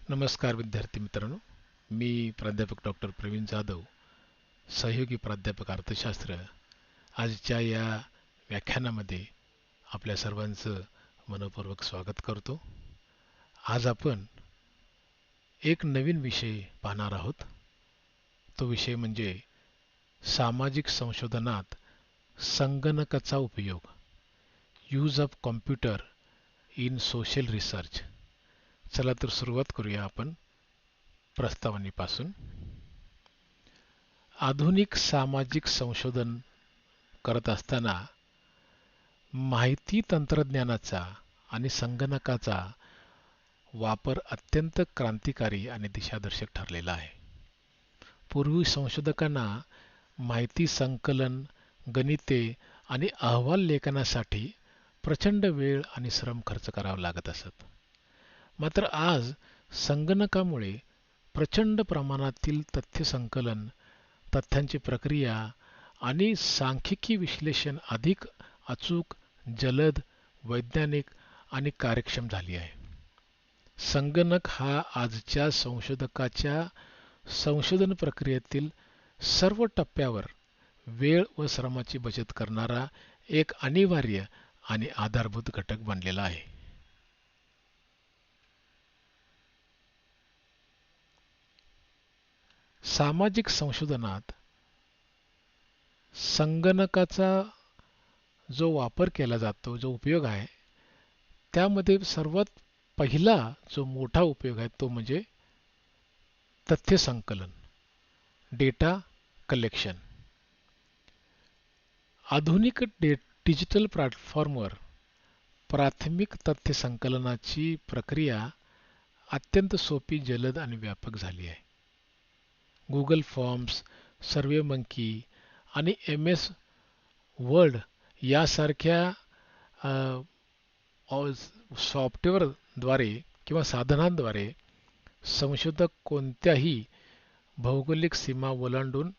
नमस्कार विद्यार्थी मित्रांनो. मी प्राध्यापक डॉक्टर प्रवीण जाधव, सहयोगी प्राध्यापक अर्थशास्त्र. आजच्या या व्याख्यानामध्ये आपल्या सर्वांचं मनपूर्वक स्वागत करतो. आज आपण एक नवीन विषय पाहणार आहोत. तो विषय म्हणजे सामाजिक संशोधनात संगणकाचा उपयोग, use of computer in social research. चला तर सुरुवात करूया आपण प्रस्तावनेपासून. आधुनिक सामाजिक संशोधन करत असताना माहिती तंत्रज्ञानाचा आणि संगणकाचा वापर अत्यंत क्रांतिकारी आणि दिशादर्शक ठरलेला आहे. पूर्वी संशोधकांना माहिती संकलन, गणिते आणि अहवाल लेखनासाठी प्रचंड वेळ आणि श्रम खर्च करावा लागत असत. मात्र आज संगणकामुळे प्रचंड प्रमाणातील तथ्य संकलन, तथ्यांची प्रक्रिया आणि सांख्यिकी विश्लेषण अधिक अचूक, जलद, वैज्ञानिक आणि कार्यक्षम झाली आहे. संगणक हा आजच्या संशोधकाच्या संशोधन प्रक्रियेतील सर्व टप्प्यावर वेळ व श्रमाची बचत करणारा एक अनिवार्य आणि आधारभूत घटक बनलेला आहे. सामाजिक संशोधनात संगणकाचा जो वापर केला जातो, जो उपयोग आहे, त्यामध्ये सर्वात पहिला जो मोठा उपयोग आहे तो म्हणजे तथ्य संकलन, डेटा कलेक्शन. आधुनिक डिजिटल प्लॅटफॉर्मवर प्राथमिक तथ्य संकलनाची प्रक्रिया अत्यंत सोपी, जलद आणि व्यापक झाली आहे. गुगल फॉर्म्स, सर्व्हेमंकी आणि MS वर्ड यासारख्या सॉफ्टवेअरद्वारे किंवा साधनांद्वारे संशोधक कोणत्याही भौगोलिक सीमा ओलांडून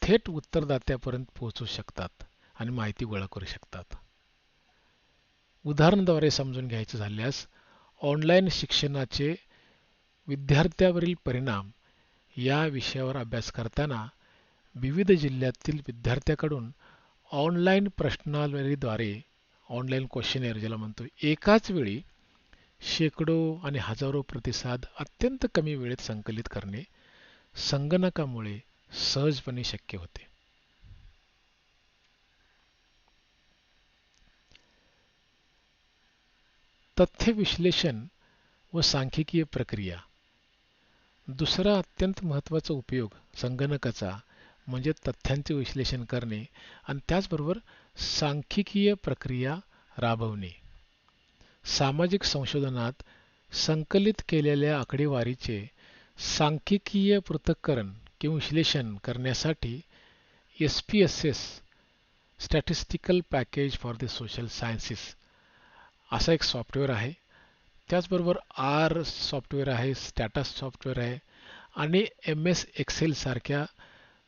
थेट उत्तरदात्यापर्यंत पोहोचू शकतात आणि माहिती गोळा करू शकतात. उदाहरणाद्वारे समजून घ्यायचं झाल्यास, ऑनलाईन शिक्षणाचे विद्यार्थ्यावरील परिणाम या विषयावर अभ्यास करताना विविध जिल्ह्यातील विद्यार्थ्याकडून ऑनलाईन प्रश्नावलीद्वारे, ऑनलाईन क्वेश्चनेअर ज्याला म्हणतो, एकाच वेळी शेकडो आणि हजारो प्रतिसाद अत्यंत कमी वेळेत संकलित करणे संगणकामुळे सहजपणे शक्य होते. तथ्य विश्लेषण व सांख्यिकीय प्रक्रिया. दुसरा अत्यंत महत्त्वाचा उपयोग संगणकाचा म्हणजे तथ्यांचे विश्लेषण करणे आणि त्याचबरोबर सांख्यिकीय प्रक्रिया राबवणे. सामाजिक संशोधनात संकलित केलेल्या आकडेवारीचे सांख्यिकीय पृथक्करण किंवा विश्लेषण करण्यासाठी SPSS, statistical package for the social sciences, असा एक सॉफ्टवेअर आहे. त्याचबरोबर R सॉफ्टवेअर आहे, स्टॅटा सॉफ्टवेअर आहे आणि MS एक्सेल सारख्या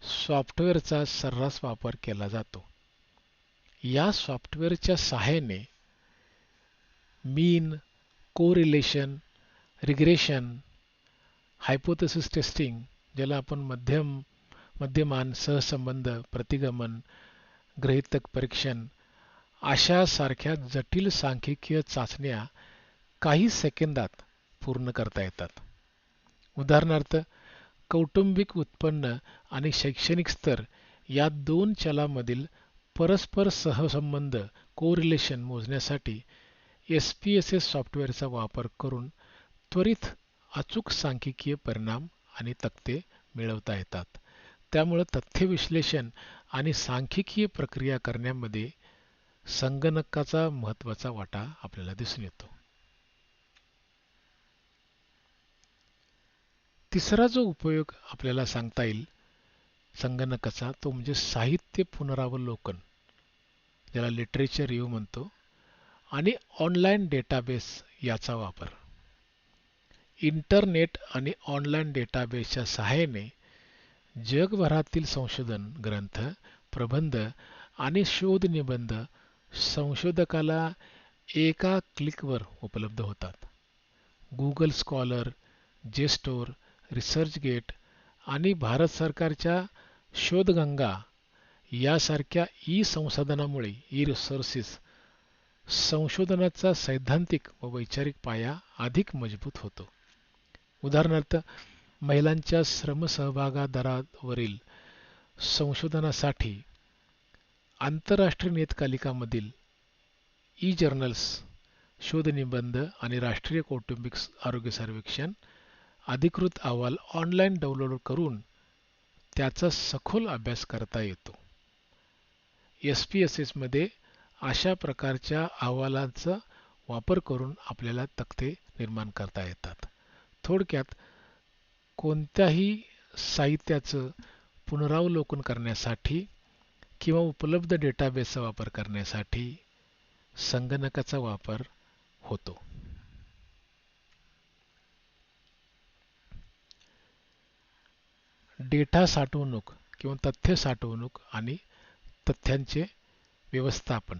सॉफ्टवेअरचा सर्रास वापर केला जातो. या सॉफ्टवेअरच्या सहाय्याने मीन, कोरिलेशन, रिग्रेशन, हायपोथेसिस टेस्टिंग, ज्याला आपण मध्यमान, सहसंबंध, प्रतिगमन, गृहीतक परीक्षण अशा सारख्या जटिल सांख्यिकीय चाचण्या काही सेकंदात पूर्ण करता येतात. उदाहरणार्थ, कौटुंबिक उत्पन्न आणि शैक्षणिक स्तर या दोन चलामधील परस्पर सहसंबंध, कोरिलेशन मोजण्यासाठी SPSS सॉफ्टवेअरचा वापर करून त्वरित अचूक सांख्यिकीय परिणाम आणि तक्ते मिळवता येतात. त्यामुळे तथ्य विश्लेषण आणि सांख्यिकीय प्रक्रिया करण्यामध्ये संगणकाचा महत्त्वाचा वाटा आपल्याला दिसून येतो. तिसरा जो उपयोग आपल्याला सांगता येईल संगणकाचा तो म्हणजे साहित्य पुनरावलोकन, ज्याला लिटरेचर रिव्ह्यू म्हणतो, आणि ऑनलाईन डेटाबेस याचा वापर. इंटरनेट आणि ऑनलाईन डेटाबेसच्या सहाय्याने जगभरातील संशोधन ग्रंथ, प्रबंध आणि शोध निबंध संशोधकाला एका क्लिकवर उपलब्ध होतात. गुगल स्कॉलर, जेस्टोर, रिसर्चगेट आणि भारत सरकारच्या शोधगंगा यासारख्या संसाधनामुळे रिसोर्सेस संशोधनाचा सैद्धांतिक व वैचारिक पाया अधिक मजबूत होतो. उदाहरणार्थ, महिलांच्या श्रमसहभागादरावरील संशोधनासाठी आंतरराष्ट्रीय नियतकालिकामधील जर्नल्स, शोधनिबंध आणि राष्ट्रीय कौटुंबिक आरोग्य सर्वेक्षण अधिकृत अहवाल ऑनलाईन डाउनलोड करून त्याचा सखोल अभ्यास करता येतो. SPSS मध्ये अशा प्रकारच्या अहवालांचा वापर करून आपल्याला तक्ते निर्माण करता येतात. थोडक्यात, कोणत्याही साहित्याचं पुनरावलोकन करण्यासाठी किंवा उपलब्ध डेटाबेसचा वापर करण्यासाठी संगणकाचा वापर होतो. डेटा साठवणूक किंवा तथ्य साठवणूक आणि तथ्यांचे व्यवस्थापन,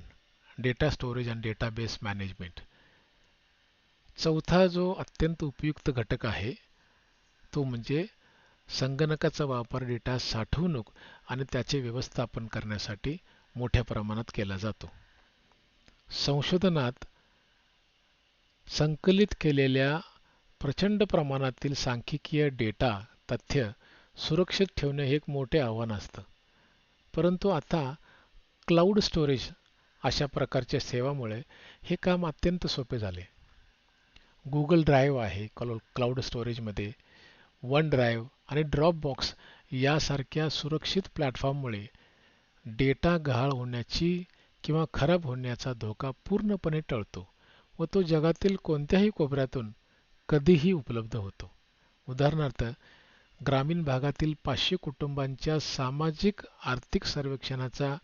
डेटा स्टोरेज आणि डेटाबेस मॅनेजमेंट. चौथा जो अत्यंत उपयुक्त घटक आहे तो म्हणजे संगणकाचा वापर डेटा साठवणूक आणि त्याचे व्यवस्थापन करण्यासाठी मोठ्या प्रमाणात केला जातो. संशोधनात संकलित केलेल्या प्रचंड प्रमाणातील सांख्यिकीय डेटा तथ्य सुरक्षित ठेवणे हे एक मोठे आव्हान असतं. परंतु आता क्लाउड स्टोरेज अशा प्रकारच्या सेवामुळे हे काम अत्यंत सोपे झाले. गुगल ड्राईव्ह आहे क्लाउड स्टोरेजमध्ये, वन ड्राईव्ह आणि ड्रॉपबॉक्स यासारख्या सुरक्षित प्लॅटफॉर्ममुळे डेटा गहाळ होण्याची किंवा खराब होण्याचा धोका पूर्णपणे टळतो व तो जगातील कोणत्याही कोपऱ्यातून कधीही उपलब्ध होतो. उदाहरणार्थ, ग्रामीण भागातील 500 कुटुंबांच्या सामाजिक आर्थिक सर्वेक्षणाचा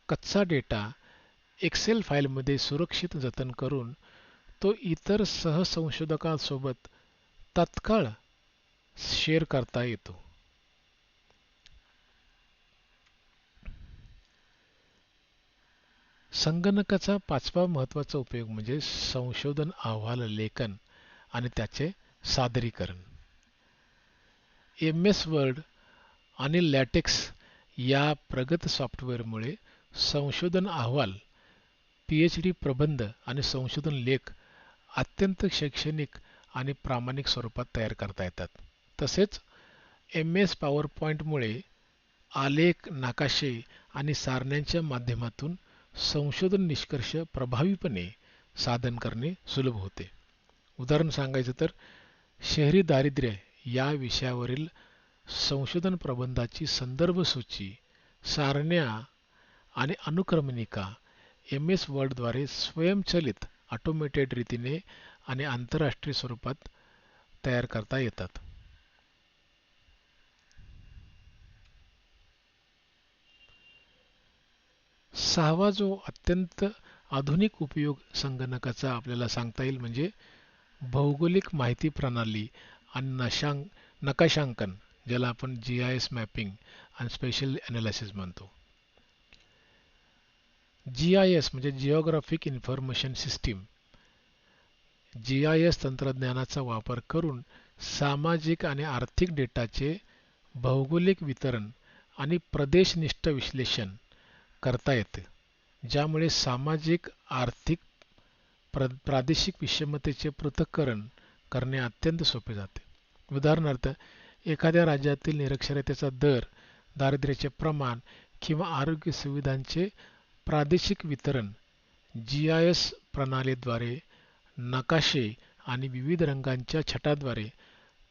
कच्चा डेटा एक्सेल फाईलमध्ये सुरक्षित जतन करून तो इतर सहसंशोधकांसोबत तात्काळ शेअर करता येतो. संगणकाचा पाचवा महत्त्वाचा उपयोग म्हणजे संशोधन अहवाल लेखन आणि त्याचे सादरीकरण. MS वर्ड आणि लॅटेक्स या प्रगत सॉफ्टवेअरमुळे संशोधन अहवाल, PhD प्रबंध आणि संशोधन लेख अत्यंत शैक्षणिक आणि प्रामाणिक स्वरूपात तयार करता येतात. तसेच MS पॉवरपॉईंटमुळे आलेख, नकाशे आणि सारण्यांच्या माध्यमातून संशोधन निष्कर्ष प्रभावीपणे सादर करणे सुलभ होते. उदाहरण सांगायचं तर शहरी दारिद्र्य या विषयावरील संशोधन प्रबंधाची संदर्भ सूची, सारण्या आणि अनुक्रमणिका MS वर्डद्वारे स्वयंचलित ऑटोमेटेड रीतीने आणि आंतरराष्ट्रीय स्वरूपात तयार करता येतात. सहावा जो अत्यंत आधुनिक उपयोग संगणकाचा आपल्याला सांगता येईल म्हणजे भौगोलिक माहिती प्रणाली आणि नकाशांकन, ज्याला आपण GIS मॅपिंग आणि स्पेशल ॲनालिसिस म्हणतो. GIS म्हणजे जिओग्राफिक इन्फॉर्मेशन सिस्टीम. GIS तंत्रज्ञानाचा वापर करून सामाजिक आणि आर्थिक डेटाचे भौगोलिक वितरण आणि प्रदेशनिष्ठ विश्लेषण करता येते, ज्यामुळे सामाजिक, आर्थिक, प्रादेशिक विषमतेचे पृथक्करण करणे अत्यंत सोपे जाते. उदाहरणार्थ, एखाद्या राज्यातील निरक्षरतेचा दर, दारिद्र्याचे प्रमाण किंवा आरोग्य सुविधांचे प्रादेशिक वितरण GIS प्रणालीद्वारे नकाशे आणि विविध रंगांच्या छटाद्वारे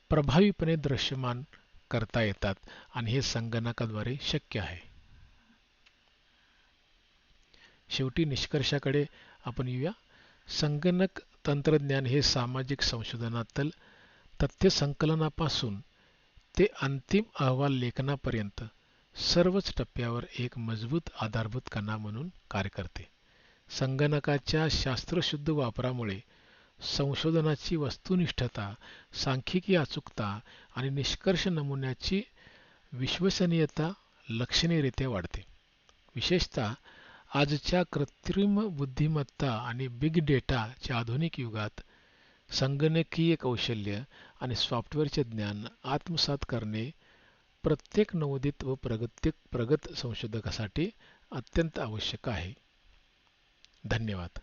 प्रभावीपणे दृश्यमान करता येतात आणि हे संगणकाद्वारे शक्य आहे. शेवटी निष्कर्षाकडे आपण येऊया. संगणक तंत्रज्ञान हे सामाजिक संशोधनातील तथ्य संकलनापासून ते अंतिम अहवाल लेखनापर्यंत सर्वच टप्प्यावर एक मजबूत आधारभूत कणा म्हणून कार्य करते. संगणकाच्या शास्त्रशुद्ध वापरामुळे संशोधनाची वस्तुनिष्ठता, सांख्यिकी अचूकता आणि निष्कर्ष नमुन्याची विश्वसनीयता लक्षणीयरीत्या वाढते. विशेषतः आजच्या कृत्रिम बुद्धिमत्ता आणि बिग डेटाच्या आधुनिक युगात संगणकीय कौशल्य आणि सॉफ्टवेअरचे ज्ञान आत्मसात करणे प्रत्येक नवोदित व प्रगत संशोधकासाठी अत्यंत आवश्यक आहे. धन्यवाद.